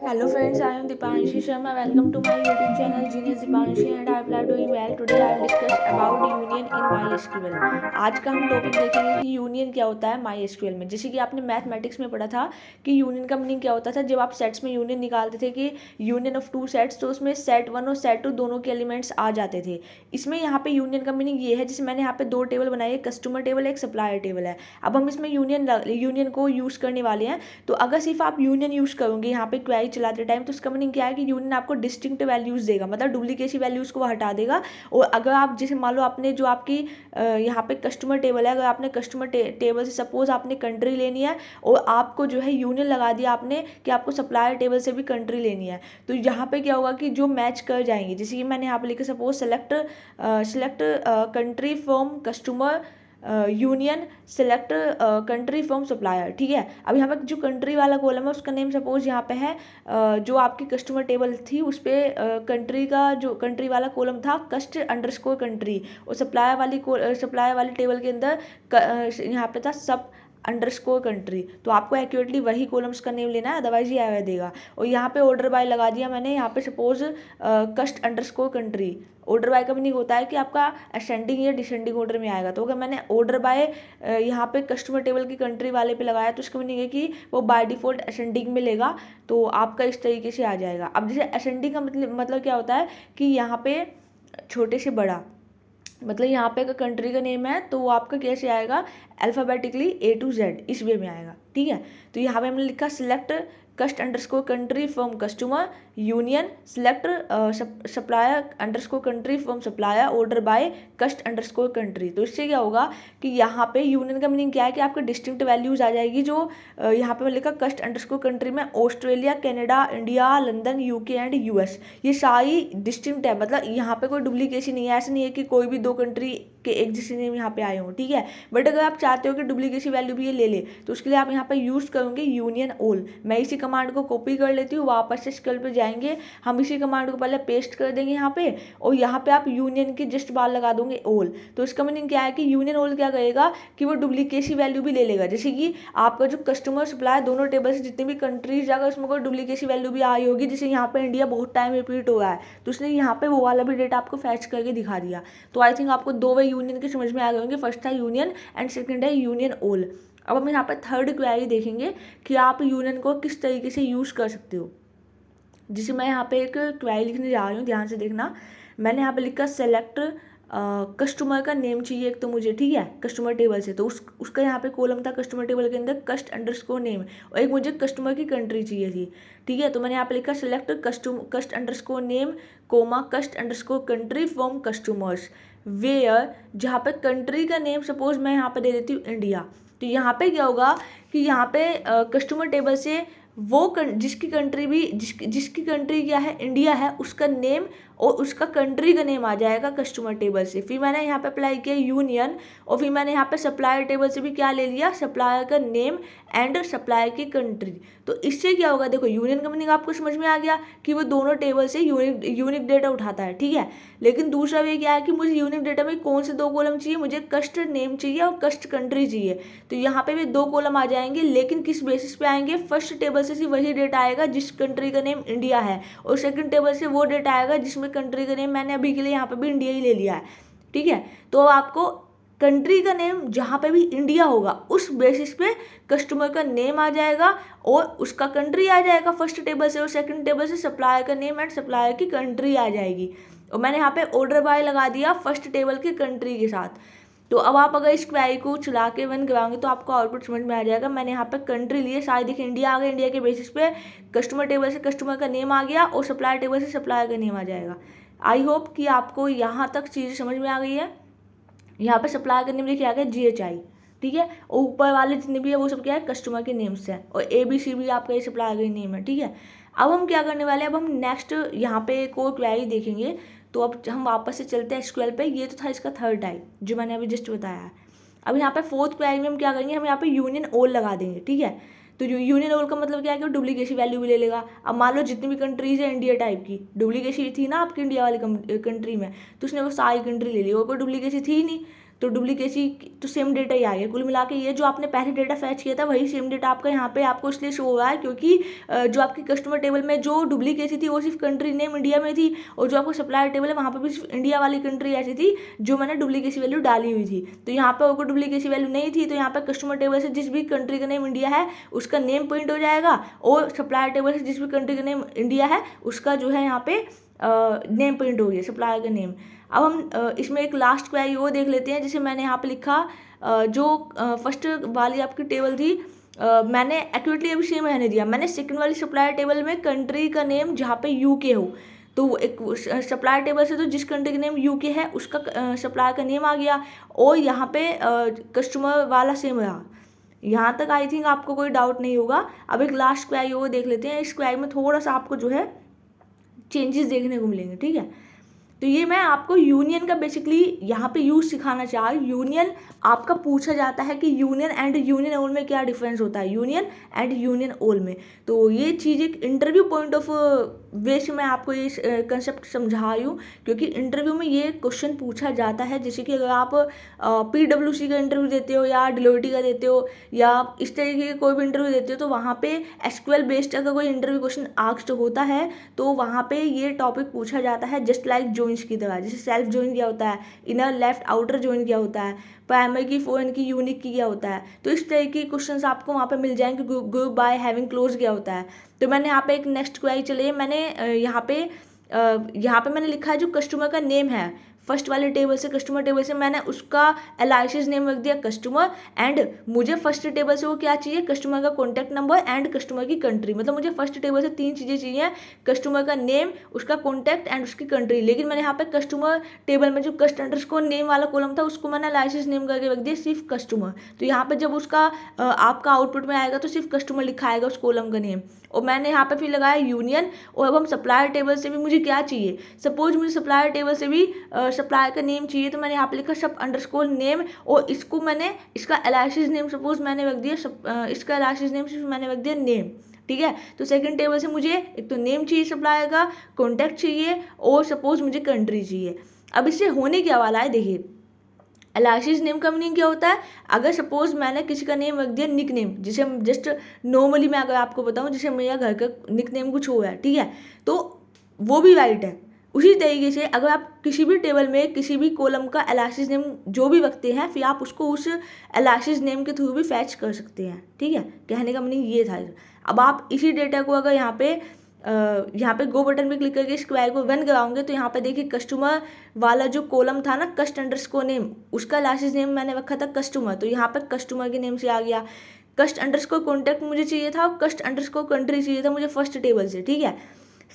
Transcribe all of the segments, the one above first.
Hello friends, I am Dipanshi Sharma. Welcome to my YouTube channel Genius Dipanshi and I am doing well. Today I will discuss about union in MySQL. आज का हम topic देखेंगे कि union क्या होता है MySQL में। जैसे कि आपने मैथमेटिक्स में पढ़ा था कि यूनियन का मीनिंग क्या होता था, जब आप सेट्स में यूनियन निकालते थे कि यूनियन ऑफ टू सेट्स, तो उसमें सेट वन और सेट टू दोनों के एलिमेंट्स आ जाते थे। इसमें यहाँ पे यूनियन का मीनिंग ये है, जैसे मैंने यहाँ पे दो टेबल बनाई है, कस्टमर टेबल एक सप्लायर टेबल है। अब हम इसमें यूनियन को यूज़ करने वाले हैं। तो अगर सिर्फ आप यूनियन यूज़ करोगे यहाँ पे क्वेरी चलाते टाइम, तो उसका मीनिंग क्या है कि यूनियन आपको डिस्टिंक्ट वैल्यूज़ देगा, मतलब डुप्लीकेसी वैल्यूज़ को हटा देगा। और अगर आप जैसे मान लो आपने जो आपकी यहाँ पे कस्टमर टेबल है, अगर आपने कस्टमर टेबल से सपोज आपने कंट्री लेनी है और आपको जो है यूनियन लगा दिया आपने कि आपको सप्लायर टेबल से भी कंट्री लेनी है, तो यहाँ पे क्या होगा कि जो मैच कर जाएंगे, जैसे कि मैंने यहाँ पे लिखा suppose select country from customer union select country from supplier. ठीक है, अब यहाँ पे जो कंट्री वाला कॉलम है उसका नेम सपोज यहाँ पे है जो आपकी कस्टमर टेबल थी उस पर कंट्री का जो कंट्री वाला कॉलम था कस्ट अंडरस्कोर कंट्री, और सप्लायर वाली टेबल के अंदर यहाँ पे था सब अंडरस्कोर कंट्री। तो आपको एक्यूरेटली वही कॉलम्स का नेम लेना है, अदरवाइज ये एरर देगा। और यहाँ पे ऑर्डर बाय लगा दिया मैंने, यहाँ पे सपोज कस्ट अंडरस्कोर कंट्री। ऑर्डर बाय का मीनिंग होता है कि आपका असेंडिंग या डिसेंडिंग ऑर्डर में आएगा। तो अगर मैंने ऑर्डर बाय यहाँ पे कस्टमर टेबल की कंट्री वाले पे लगाया, तो इसका मीनिंग है कि वो बाय डिफॉल्ट असेंडिंग में लेगा, तो आपका इस तरीके से आ जाएगा। अब जैसे असेंडिंग का मतलब क्या होता है कि यहाँ पे छोटे से बड़ा, मतलब यहाँ पे अगर कंट्री का नेम है तो वो आपका कैसे आएगा, अल्फ़ाबेटिकली A to Z इस वे में आएगा। ठीक है, तो यहाँ पे हमने लिखा सिलेक्ट कस्ट underscore country from customer union select supplier underscore country from supplier order by कस्ट अंडरस्कोर कंट्री। तो इससे क्या होगा कि यहाँ पे यूनियन का मीनिंग क्या है कि आपका डिस्टिंक्ट वैल्यूज आ जाएगी। जो यहाँ पे लिखा कस्ट अंडरस्कोर कंट्री में Australia, Canada, India, London, UK and US, ये सारी डिस्टिंक्ट है, मतलब यहाँ पे कोई डुप्लीकेसी नहीं है। ऐसा नहीं है कि कोई भी दो कंट्री के एक जैसे नेम यहाँ पे आए हों। ठीक है, बट अगर आप चाहते हो कि डुप्लीकेसी वैल्यू भी ये ले ले, तो उसके लिए आप यहाँ पे यूज़ करोगे यूनियन ऑल। मैं इसी कमांड को कॉपी कर लेती हूँ, वापस से स्कल पे जाएंगे, हम इसी कमांड को पहले पेस्ट कर देंगे यहाँ पे, और यहाँ पे आप यूनियन की जस्ट बार लगा दोगे ऑल। तो इसका मीनिंग क्या है कि यूनियन ऑल क्या करेगा कि वो डुप्लीकेसी वैल्यू भी ले लेगा। जैसे कि आपका जो कस्टमर सप्लाई दोनों टेबल से जितनी भी कंट्रीज अगर उसमें कोई डुप्लीकेसी वैल्यू भी आई होगी, जैसे यहाँ पे इंडिया बहुत टाइम रिपीट हो रहा है, तो उसने यहाँ पे वो वाला भी डेटा आपको फैच करके दिखा दिया। तो आई थिंक आपको दो वे यूनियन के समझ में आ गए होंगे, फर्स्ट है यूनियन एंड सेकंड है यूनियन ऑल। अब हम यहाँ पे थर्ड क्वेरी देखेंगे कि आप यूनियन को किस तरीके से यूज़ कर सकते हो। जिसे मैं यहाँ पे एक क्वेरी लिखने जा रही हूँ, ध्यान से देखना। मैंने यहाँ पे लिखा सेलेक्ट कस्टमर का नेम चाहिए एक तो मुझे, ठीक है, कस्टमर टेबल से, तो उसका यहाँ पे कॉलम था कस्टमर टेबल के अंदर कस्ट अंडरस्कोर नेम, और एक मुझे कस्टमर की कंट्री चाहिए थी। ठीक है, तो मैंने यहाँ पे लिखा select cust underscore name comma cust underscore country from customers where, जहाँ पे कंट्री का नेम सपोज मैं यहाँ पे दे देती हूँ इंडिया। तो यहाँ पे क्या होगा कि यहाँ पे कस्टमर टेबल से वो जिसकी कंट्री क्या है, इंडिया है, उसका नेम और उसका कंट्री का नेम आ जाएगा कस्टमर टेबल से। फिर मैंने यहाँ पे अप्लाई किया यूनियन, और फिर मैंने यहाँ पे सप्लायर टेबल से भी क्या ले लिया, सप्लायर का नेम एंड सप्लायर की कंट्री। तो इससे क्या होगा, देखो यूनियन का मीनिंग आपको समझ में आ गया कि वो दोनों टेबल से यूनिक डेटा उठाता है। ठीक है, लेकिन दूसरा वे क्या है कि मुझे यूनिक डेटा में कौन से दो कॉलम चाहिए, मुझे कस्ट नेम चाहिए और कस्ट कंट्री चाहिए। तो यहाँ पे भी दो कॉलम आ जाएंगे, लेकिन किस बेसिस पे आएंगे, फर्स्ट टेबल से सिर्फ वही डेटा आएगा जिस कंट्री का नेम इंडिया है, और सेकंड टेबल से वो डेटा आएगा जिसमें कंट्री का नेम मैंने अभी के लिए यहाँ पे भी इंडिया ही ले लिया है। ठीक है, तो आपको कंट्री का नेम जहाँ पे भी इंडिया होगा उस बेसिस पे कस्टमर का नेम आ जाएगा और उसका कंट्री आ जाएगा फर्स्ट टेबल से, और सेकंड टेबल से सप्लायर का नेम एंड सप्लायर की कंट्री आ जाएगी। और मैंने यहाँ पे ऑर्डर बाय लगा दिया फर्स्ट टेबल की कंट्री के साथ। तो अब आप अगर इस क्वेरी को चला के रन कराओगे तो आपको आउटपुट समझ में आ जाएगा। मैंने यहाँ पे कंट्री लिए, शायद देखिए इंडिया आ गया, इंडिया के बेसिस पे कस्टमर टेबल से कस्टमर का नेम आ गया और सप्लायर टेबल से सप्लायर का नेम आ जाएगा। आई होप कि आपको यहाँ तक चीज़ें समझ में आ गई है। यहाँ पे सप्लायर का नेम लिखे आ गया GHI, ठीक है, और ऊपर वाले जितने भी है वो सब क्या है, कस्टमर के नेम्स हैं, और ABC भी आपका ये सप्लायर का नेम है। ठीक है, अब हम क्या करने वाले हैं, अब हम नेक्स्ट यहाँ पे एक और क्वेरी देखेंगे। तो अब हम वापस से चलते हैं SQL पे। ये तो था इसका थर्ड टाइप जो मैंने अभी जस्ट बताया है। अब यहाँ पे फोर्थ क्वेरी में हम क्या करेंगे, हम यहाँ पे यूनियन ऑल लगा देंगे। ठीक है, तो यूनियन ऑल का मतलब क्या है कि वो डुप्लीकेसी वैल्यू भी ले लेगा। अब मान लो जितनी भी कंट्रीज है इंडिया टाइप की, डुप्लीकेसी थी ना आपकी इंडिया वाली कंट्री में, तो उसने वो सारी कंट्री ले ली, और कोई डुप्लीकेसी थी ही नहीं, तो डुप्लीकेसी तो सेम डेटा ही आ गया। कुल मिला के ये जो आपने पहले डेटा फैच किया था वही सेम डेटा आपका यहाँ पे आपको इसलिए शो हो रहा है क्योंकि जो आपकी कस्टमर टेबल में जो डुप्लीकेसी थी वो सिर्फ कंट्री नेम इंडिया में थी, और जो आपको सप्लायर टेबल है वहाँ पर भी सिर्फ इंडिया वाली कंट्री ऐसी थी जो मैंने डुप्लीकेसी वैल्यू डाली हुई थी। तो यहाँ पर कोई डुप्लीकेसी वैल्यू नहीं थी, तो यहाँ पर कस्टमर टेबल से जिस भी कंट्री का नेम इंडिया है उसका नेम प्रिंट हो जाएगा, और सप्लायर टेबल से जिस भी कंट्री का नेम इंडिया है उसका जो है यहाँ पे नेम प्रिंट हो गया, सप्लायर का नेम। अब हम इसमें एक लास्ट क्वेरी वो देख लेते हैं, जिसे मैंने यहाँ पे लिखा जो फर्स्ट वाली आपकी टेबल थी मैंने एक्यूरेटली अभी सेम रहने दिया। मैंने सेकंड वाली सप्लायर टेबल में कंट्री का नेम जहाँ पे यूके हो, तो एक सप्लायर टेबल से तो जिस कंट्री का नेम यूके है उसका सप्लायर का नेम आ गया, और यहाँ पे कस्टमर वाला सेम रहा। यहाँ तक आई थिंक आपको कोई डाउट नहीं होगा। अब एक लास्ट क्वेरी वो देख लेते हैं। इस क्वेरी में थोड़ा सा आपको जो है चेंजेस देखने को मिलेंगे, ठीक है। तो ये मैं आपको यूनियन का बेसिकली यहाँ पे यूज सिखाना चाह रही हूँ। यूनियन आपका पूछा जाता है कि यूनियन एंड यूनियन ओल में क्या डिफरेंस होता है, यूनियन एंड यूनियन ओल में। तो ये चीज़ एक इंटरव्यू पॉइंट ऑफ वे से मैं आपको ये कंसेप्ट समझा रही हूँ, क्योंकि इंटरव्यू में ये क्वेश्चन पूछा जाता है। जैसे कि अगर आप PwC का इंटरव्यू देते हो या Deloitte का देते हो या इस तरीके के कोई भी इंटरव्यू देते हो, तो वहाँ पे SQL बेस्ड अगर कोई इंटरव्यू क्वेश्चन आस्क्ड होता है तो वहाँ पे ये टॉपिक पूछा जाता है, जस्ट लाइक जॉइंस की तरह। जैसे सेल्फ जॉइन क्या होता है, इनर लेफ्ट आउटर जॉइन क्या होता है, प्राइमरी की फॉरेन की यूनिक की क्या होता है। तो इस तरह के क्वेश्चंस आपको वहाँ पे मिल जाएंगे। ग्रुप बाय हैविंग क्लोज क्या होता है। तो मैंने यहाँ पे एक नेक्स्ट क्वेरी चलिए, मैंने यहाँ पे मैंने लिखा है जो कस्टमर का नेम है फर्स्ट वाले टेबल से, कस्टमर टेबल से मैंने उसका एलाइसिस नेम रख दिया कस्टमर, एंड मुझे फर्स्ट टेबल से वो क्या चाहिए, कस्टमर का कॉन्टैक्ट नंबर एंड कस्टमर की कंट्री। मतलब मुझे फर्स्ट टेबल से 3 चीज़ें चाहिए, कस्टमर का नेम, उसका कॉन्टैक्ट एंड उसकी कंट्री। लेकिन मैंने यहाँ पे कस्टमर टेबल में जो कस्ट अंडरस्कोर नेम वाला कॉलम था उसको मैंने एलाइसिस नेम करके रख दिया सिर्फ कस्टमर। तो यहाँ पर जब उसका आपका आउटपुट में आएगा तो सिर्फ कस्टमर लिखा आएगा उस कॉलम का नेम। और मैंने यहाँ पे फिर लगाया यूनियन। और अब हम सप्लायर टेबल से भी मुझे क्या चाहिए, सपोज मुझे सप्लायर टेबल से भी सप्लायर का नेम चाहिए, तो मैंने यहाँ पे लिखा सब अंडरस्कोर नेम, और इसको मैंने इसका एलाइसिस नेम सपोज मैंने रख दिया, इसका एलाइसिस नेम सिर्फ मैंने रख दिया नेम, ठीक है। तो सेकंड टेबल से मुझे एक तो नेम चाहिए सप्लायर का, कॉन्टैक्ट चाहिए, और सपोज मुझे कंट्री चाहिए। अब इससे होने क्या वाला है, देखिए एलाइसिस नेम का मीनिंग क्या होता है, अगर सपोज मैंने किसी का नेम रख दिया निक नेम, जिसे जस्ट नॉर्मली मैं अगर आपको बताऊं जैसे मेरा घर का निक नेम कुछ हो है, ठीक है, तो वो भी राइट है। उसी तरीके से अगर आप किसी भी टेबल में किसी भी कॉलम का एलाइसिस नेम जो भी रखते हैं, फिर आप उसको उस एलाइसिस नेम के थ्रू भी फैच कर सकते हैं, ठीक है। कहने का मीनिंग ये था। अब आप इसी डेटा को अगर यहाँ पे गो बटन पे क्लिक करके इस क्वेरी को रन कराओगे, तो यहाँ पे देखिए कस्टमर वाला जो कॉलम था ना, कस्ट अंडरस्कोर नेम, उसका एलाइसिस नेम मैंने रखा था कस्टमर, तो यहाँ पे कस्टमर के नेम से आ गया। कस्ट अंडरस्कोर कॉन्टैक्ट मुझे चाहिए था, और कस्ट अंडरस्कोर कंट्री चाहिए था मुझे फर्स्ट टेबल से, ठीक है।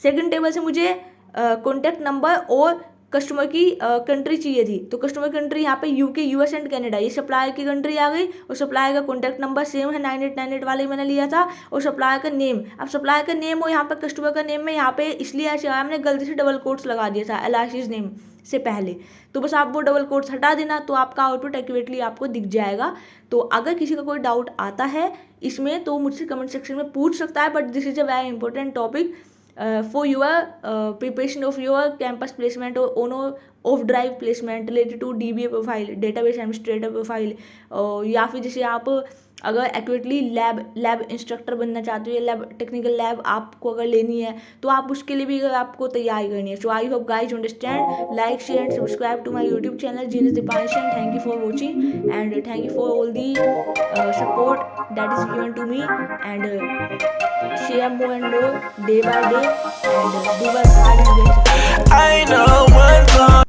सेकंड टेबल से मुझे कॉन्टैक्ट नंबर और कस्टमर की कंट्री चाहिए थी, तो कस्टमर कंट्री यहाँ पे यूके, US एंड कनाडा, ये सप्लायर की कंट्री आ गई। और सप्लायर का कॉन्टैक्ट नंबर सेम है 9898 वाले मैंने लिया था, और सप्लायर का नेम, अब सप्लायर का नेम और यहाँ पे कस्टमर का नेम में यहाँ पे इसलिए ऐसे आया, हमने गलती से डबल कोट्स लगा दिया था एलाइसिस नेम से पहले, तो बस आप वो डबल कोट्स हटा देना, तो आपका आउटपुट एक्यूरेटली आपको दिख जाएगा। तो अगर किसी का कोई डाउट आता है इसमें तो मुझसे कमेंट सेक्शन में पूछ सकता है, but this is a very important topic for your preparation of your campus placement or on off drive placement related to DBA profile, database administrator profile, या फिर जैसे आप अगर एक्यूरेटली लैब इंस्ट्रक्टर बनना चाहते हो या लैब टेक्निकल लैब आपको अगर लेनी है, तो आप उसके लिए भी अगर आपको तैयारी करनी है। So I hope guys understand, like share and subscribe to my YouTube channel genius Deepanshi, and thank you for watching and thank you for all the support that is given to me, and share more and more day by day and do work hard and get